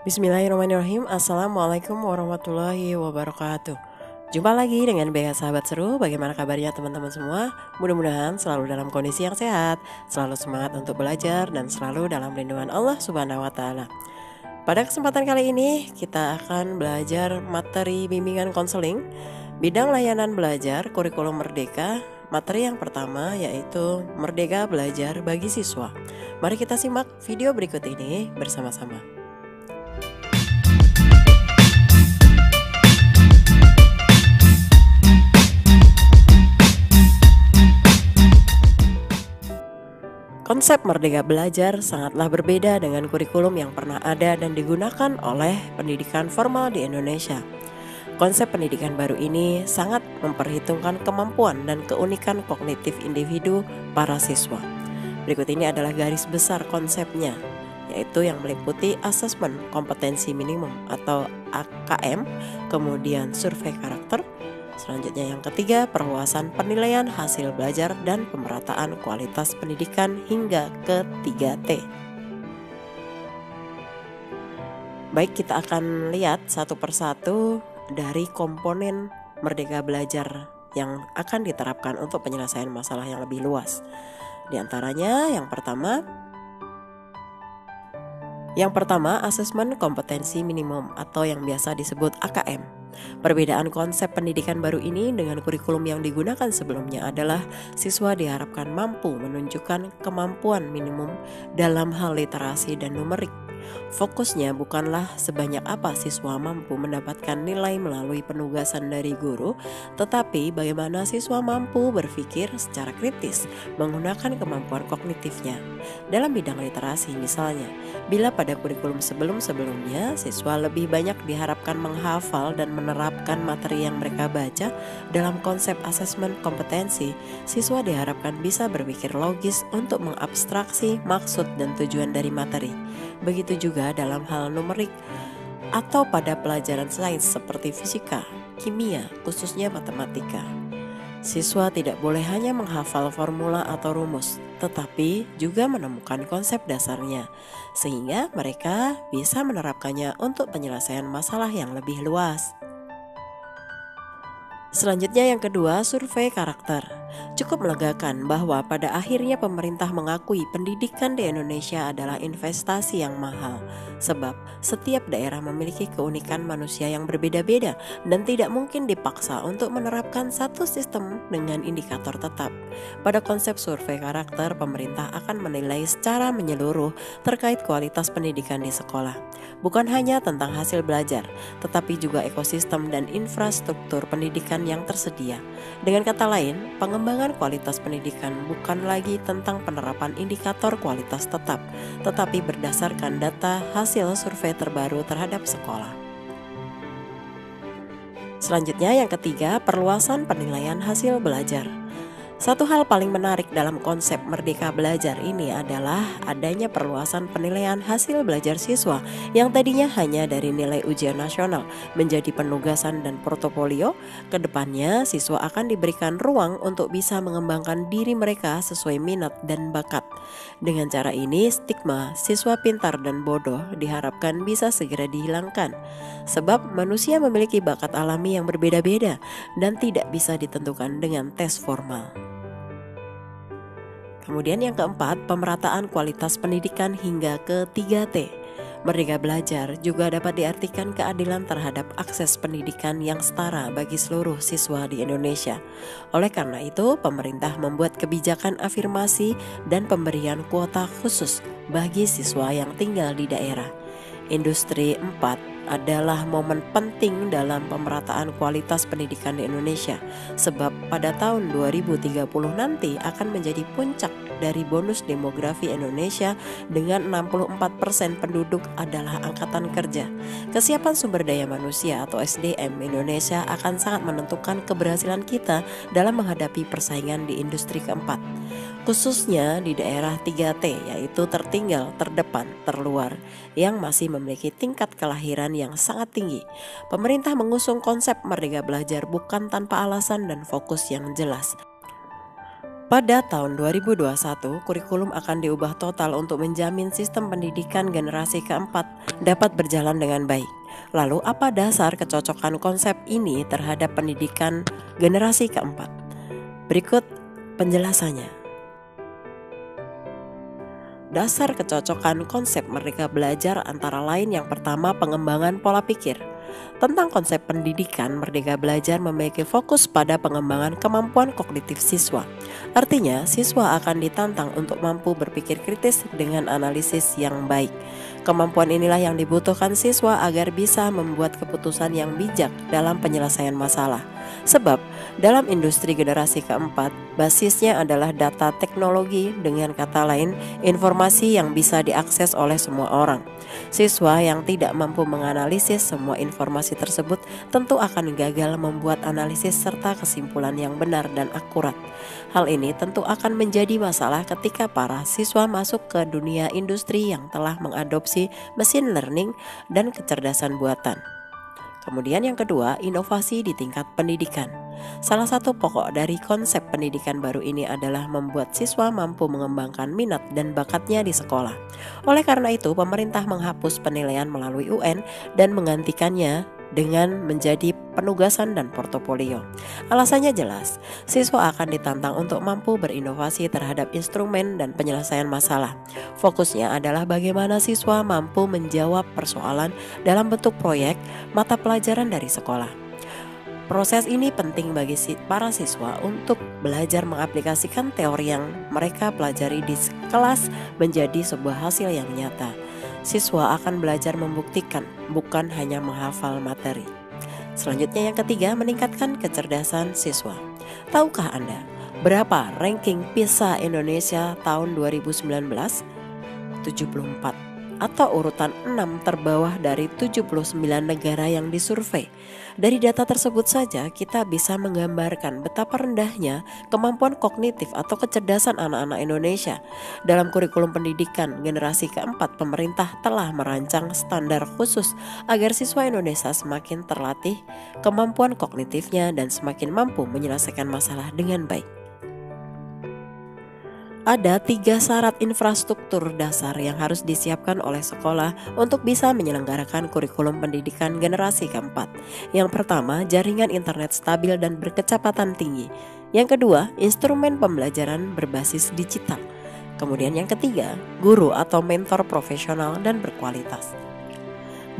Bismillahirrahmanirrahim. Assalamualaikum warahmatullahi wabarakatuh. Jumpa lagi dengan Bea Sahabat Seru. Bagaimana kabarnya teman-teman semua? Mudah-mudahan selalu dalam kondisi yang sehat, selalu semangat untuk belajar, dan selalu dalam lindungan Allah Subhanahu wa Ta'ala. Pada kesempatan kali ini kita akan belajar materi bimbingan konseling bidang layanan belajar kurikulum Merdeka. Materi yang pertama yaitu Merdeka Belajar bagi Siswa. Mari kita simak video berikut ini bersama-sama. Konsep Merdeka Belajar sangatlah berbeda dengan kurikulum yang pernah ada dan digunakan oleh pendidikan formal di Indonesia. Konsep pendidikan baru ini sangat memperhitungkan kemampuan dan keunikan kognitif individu para siswa. Berikut ini adalah garis besar konsepnya, yaitu yang meliputi asesmen kompetensi minimum atau AKM, kemudian survei karakter. Selanjutnya yang ketiga, perluasan penilaian hasil belajar dan pemerataan kualitas pendidikan hingga ke 3T. Baik, kita akan lihat satu persatu dari komponen Merdeka Belajar yang akan diterapkan untuk penyelesaian masalah yang lebih luas. Di antaranya yang pertama asesmen kompetensi minimum atau yang biasa disebut AKM. Perbedaan konsep pendidikan baru ini dengan kurikulum yang digunakan sebelumnya adalah siswa diharapkan mampu menunjukkan kemampuan minimum dalam hal literasi dan numerik. Fokusnya bukanlah sebanyak apa siswa mampu mendapatkan nilai melalui penugasan dari guru, tetapi bagaimana siswa mampu berpikir secara kritis menggunakan kemampuan kognitifnya. Dalam bidang literasi misalnya, bila pada kurikulum sebelum-sebelumnya siswa lebih banyak diharapkan menghafal dan menerapkan materi yang mereka baca, dalam konsep asesmen kompetensi, siswa diharapkan bisa berpikir logis untuk mengabstraksi maksud dan tujuan dari materi. Begitu juga dalam hal numerik atau pada pelajaran sains seperti fisika, kimia, khususnya matematika. Siswa tidak boleh hanya menghafal formula atau rumus, tetapi juga menemukan konsep dasarnya, sehingga mereka bisa menerapkannya untuk penyelesaian masalah yang lebih luas. Selanjutnya yang kedua, survei karakter. Cukup melegakan bahwa pada akhirnya pemerintah mengakui pendidikan di Indonesia adalah investasi yang mahal. Sebab setiap daerah memiliki keunikan manusia yang berbeda-beda dan tidak mungkin dipaksa untuk menerapkan satu sistem dengan indikator tetap. Pada konsep survei karakter, pemerintah akan menilai secara menyeluruh terkait kualitas pendidikan di sekolah. Bukan hanya tentang hasil belajar, tetapi juga ekosistem dan infrastruktur pendidikan yang tersedia. Dengan kata lain, pengembangan kualitas pendidikan bukan lagi tentang penerapan indikator kualitas tetap, tetapi berdasarkan data hasil survei terbaru terhadap sekolah. Selanjutnya yang ketiga, perluasan penilaian hasil belajar. Satu hal paling menarik dalam konsep Merdeka Belajar ini adalah adanya perluasan penilaian hasil belajar siswa yang tadinya hanya dari nilai ujian nasional menjadi penugasan dan portofolio. Kedepannya siswa akan diberikan ruang untuk bisa mengembangkan diri mereka sesuai minat dan bakat. Dengan cara ini, stigma siswa pintar dan bodoh diharapkan bisa segera dihilangkan. Sebab manusia memiliki bakat alami yang berbeda-beda dan tidak bisa ditentukan dengan tes formal. Kemudian yang keempat, pemerataan kualitas pendidikan hingga ke 3T. Merdeka Belajar juga dapat diartikan keadilan terhadap akses pendidikan yang setara bagi seluruh siswa di Indonesia. Oleh karena itu, pemerintah membuat kebijakan afirmasi dan pemberian kuota khusus bagi siswa yang tinggal di daerah. Industri 4 adalah momen penting dalam pemerataan kualitas pendidikan di Indonesia, sebab pada tahun 2030 nanti akan menjadi puncak dari bonus demografi Indonesia dengan 64% penduduk adalah angkatan kerja. Kesiapan sumber daya manusia atau SDM Indonesia akan sangat menentukan keberhasilan kita dalam menghadapi persaingan di industri keempat, khususnya di daerah 3T, yaitu tertinggal, terdepan, terluar, yang masih memiliki tingkat kelahiran yang sangat tinggi. Pemerintah mengusung konsep Merdeka Belajar bukan tanpa alasan dan fokus yang jelas. Pada tahun 2021, kurikulum akan diubah total untuk menjamin sistem pendidikan generasi keempat dapat berjalan dengan baik. Lalu apa dasar kecocokan konsep ini terhadap pendidikan generasi keempat? Berikut penjelasannya. Dasar kecocokan konsep Merdeka Belajar antara lain yang pertama pengembangan pola pikir. Tentang konsep pendidikan, Merdeka Belajar memiliki fokus pada pengembangan kemampuan kognitif siswa. Artinya, siswa akan ditantang untuk mampu berpikir kritis dengan analisis yang baik. Kemampuan inilah yang dibutuhkan siswa agar bisa membuat keputusan yang bijak dalam penyelesaian masalah. Sebab, dalam industri generasi keempat, basisnya adalah data teknologi, dengan kata lain, informasi yang bisa diakses oleh semua orang. Siswa yang tidak mampu menganalisis semua informasi tersebut tentu akan gagal membuat analisis serta kesimpulan yang benar dan akurat. Hal ini tentu akan menjadi masalah ketika para siswa masuk ke dunia industri yang telah mengadopsi machine learning dan kecerdasan buatan. Kemudian yang kedua, inovasi di tingkat pendidikan. Salah satu pokok dari konsep pendidikan baru ini adalah membuat siswa mampu mengembangkan minat dan bakatnya di sekolah. Oleh karena itu, pemerintah menghapus penilaian melalui UN dan menggantikannya dengan menjadi penugasan dan portofolio. Alasannya jelas, siswa akan ditantang untuk mampu berinovasi terhadap instrumen dan penyelesaian masalah. Fokusnya adalah bagaimana siswa mampu menjawab persoalan dalam bentuk proyek mata pelajaran dari sekolah. Proses ini penting bagi para siswa untuk belajar mengaplikasikan teori yang mereka pelajari di kelas menjadi sebuah hasil yang nyata. Siswa akan belajar membuktikan, bukan hanya menghafal materi. Selanjutnya yang ketiga, meningkatkan kecerdasan siswa. Tahukah Anda berapa ranking PISA Indonesia tahun 2019? 74 atau urutan 6 terbawah dari 79 negara yang disurvei. Dari data tersebut saja kita bisa menggambarkan betapa rendahnya kemampuan kognitif atau kecerdasan anak-anak Indonesia. Dalam kurikulum pendidikan generasi keempat, pemerintah telah merancang standar khusus agar siswa Indonesia semakin terlatih kemampuan kognitifnya dan semakin mampu menyelesaikan masalah dengan baik. Ada 3 syarat infrastruktur dasar yang harus disiapkan oleh sekolah untuk bisa menyelenggarakan kurikulum pendidikan generasi keempat. Yang pertama, jaringan internet stabil dan berkecepatan tinggi. Yang kedua, instrumen pembelajaran berbasis digital. Kemudian yang ketiga, guru atau mentor profesional dan berkualitas.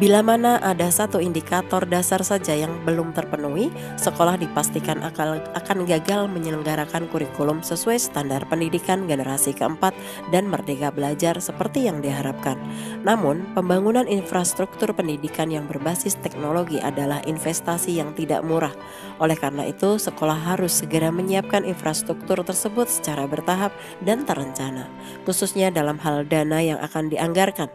Bila mana ada satu indikator dasar saja yang belum terpenuhi, sekolah dipastikan akan gagal menyelenggarakan kurikulum sesuai standar pendidikan generasi keempat dan Merdeka Belajar seperti yang diharapkan. Namun, pembangunan infrastruktur pendidikan yang berbasis teknologi adalah investasi yang tidak murah. Oleh karena itu, sekolah harus segera menyiapkan infrastruktur tersebut secara bertahap dan terencana, khususnya dalam hal dana yang akan dianggarkan.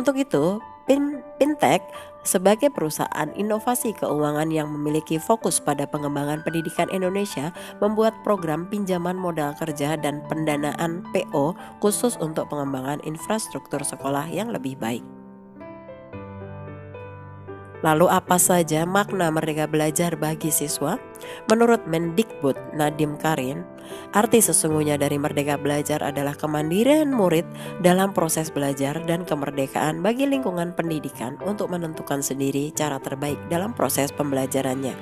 Untuk itu, Fintech sebagai perusahaan inovasi keuangan yang memiliki fokus pada pengembangan pendidikan Indonesia membuat program pinjaman modal kerja dan pendanaan PO khusus untuk pengembangan infrastruktur sekolah yang lebih baik. Lalu apa saja makna Merdeka Belajar bagi siswa? Menurut Mendikbud Nadiem Karim, arti sesungguhnya dari Merdeka Belajar adalah kemandirian murid dalam proses belajar dan kemerdekaan bagi lingkungan pendidikan untuk menentukan sendiri cara terbaik dalam proses pembelajarannya.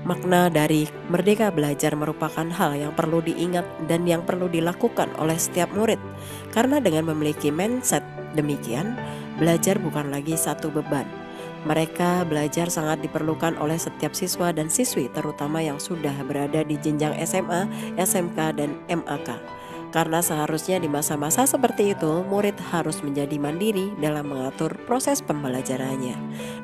Makna dari Merdeka Belajar merupakan hal yang perlu diingat dan yang perlu dilakukan oleh setiap murid. Karena dengan memiliki mindset demikian, belajar bukan lagi satu beban. Mereka belajar sangat diperlukan oleh setiap siswa dan siswi, terutama yang sudah berada di jenjang SMA, SMK, dan MAK. Karena seharusnya di masa-masa seperti itu, murid harus menjadi mandiri dalam mengatur proses pembelajarannya.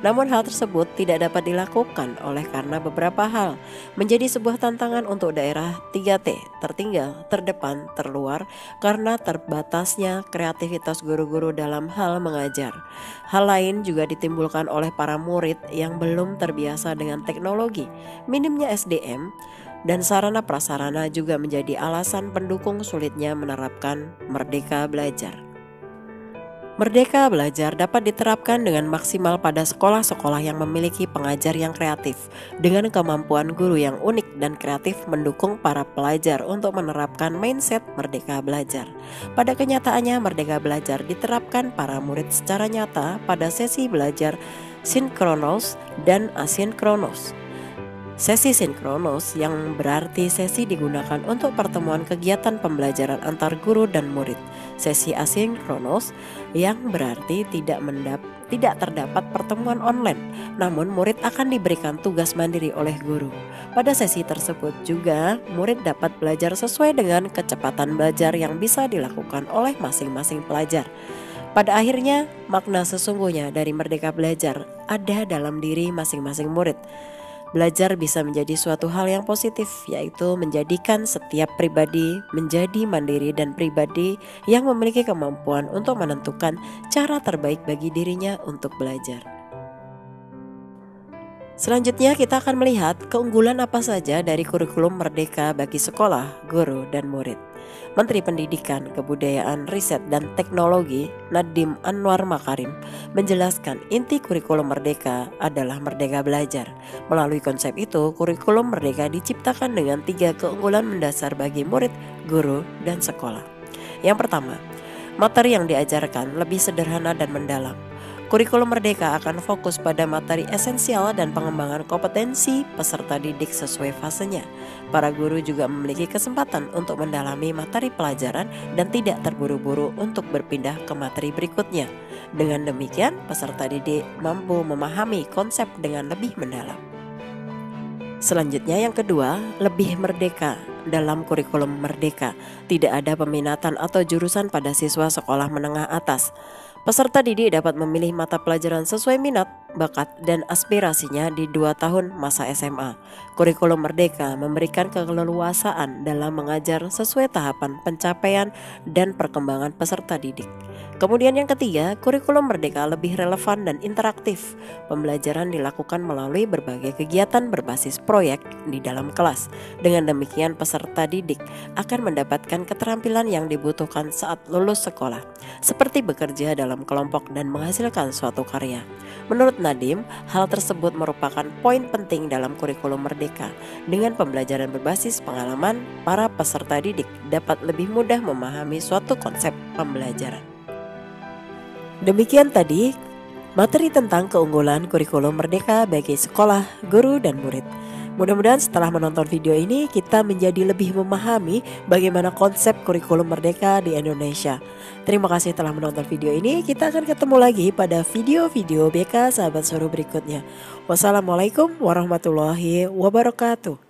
Namun hal tersebut tidak dapat dilakukan oleh karena beberapa hal. Menjadi sebuah tantangan untuk daerah 3T, tertinggal, terdepan, terluar, karena terbatasnya kreativitas guru-guru dalam hal mengajar. Hal lain juga ditimbulkan oleh para murid yang belum terbiasa dengan teknologi, minimnya SDM, dan sarana prasarana juga menjadi alasan pendukung sulitnya menerapkan Merdeka Belajar. Merdeka belajar dapat diterapkan dengan maksimal pada sekolah-sekolah yang memiliki pengajar yang kreatif, dengan kemampuan guru yang unik dan kreatif mendukung para pelajar untuk menerapkan mindset merdeka belajar. Pada kenyataannya, merdeka belajar diterapkan para murid secara nyata pada sesi belajar sinkronos dan asinkronos. Sesi sinkronos yang berarti sesi digunakan untuk pertemuan kegiatan pembelajaran antar guru dan murid. Sesi asinkronos yang berarti tidak terdapat pertemuan online, namun murid akan diberikan tugas mandiri oleh guru. Pada sesi tersebut juga murid dapat belajar sesuai dengan kecepatan belajar yang bisa dilakukan oleh masing-masing pelajar. Pada akhirnya, makna sesungguhnya dari merdeka belajar ada dalam diri masing-masing murid. Belajar bisa menjadi suatu hal yang positif, yaitu menjadikan setiap pribadi menjadi mandiri dan pribadi yang memiliki kemampuan untuk menentukan cara terbaik bagi dirinya untuk belajar. Selanjutnya kita akan melihat keunggulan apa saja dari kurikulum merdeka bagi sekolah, guru, dan murid. Menteri Pendidikan, Kebudayaan, Riset, dan Teknologi Nadiem Anwar Makarim menjelaskan inti kurikulum merdeka adalah merdeka belajar. Melalui konsep itu, kurikulum merdeka diciptakan dengan 3 keunggulan mendasar bagi murid, guru, dan sekolah. Yang pertama, materi yang diajarkan lebih sederhana dan mendalam. Kurikulum merdeka akan fokus pada materi esensial dan pengembangan kompetensi peserta didik sesuai fasenya. Para guru juga memiliki kesempatan untuk mendalami materi pelajaran dan tidak terburu-buru untuk berpindah ke materi berikutnya. Dengan demikian, peserta didik mampu memahami konsep dengan lebih mendalam. Selanjutnya yang kedua, lebih merdeka. Dalam kurikulum merdeka, tidak ada peminatan atau jurusan pada siswa sekolah menengah atas. Peserta didik dapat memilih mata pelajaran sesuai minat, bakat, dan aspirasinya di 2 tahun masa SMA. Kurikulum merdeka memberikan keleluasaan dalam mengajar sesuai tahapan pencapaian dan perkembangan peserta didik. Kemudian yang ketiga, kurikulum merdeka lebih relevan dan interaktif. Pembelajaran dilakukan melalui berbagai kegiatan berbasis proyek di dalam kelas. Dengan demikian peserta didik akan mendapatkan keterampilan yang dibutuhkan saat lulus sekolah, seperti bekerja dalam kelompok dan menghasilkan suatu karya. Menurut Nadiem, hal tersebut merupakan poin penting dalam kurikulum merdeka. Dengan pembelajaran berbasis pengalaman, para peserta didik dapat lebih mudah memahami suatu konsep pembelajaran. Demikian tadi materi tentang keunggulan kurikulum merdeka bagi sekolah, guru, dan murid. Mudah-mudahan setelah menonton video ini kita menjadi lebih memahami bagaimana konsep kurikulum merdeka di Indonesia. Terima kasih telah menonton video ini. Kita akan ketemu lagi pada video-video BK Sahabat Suruh berikutnya. Wassalamualaikum warahmatullahi wabarakatuh.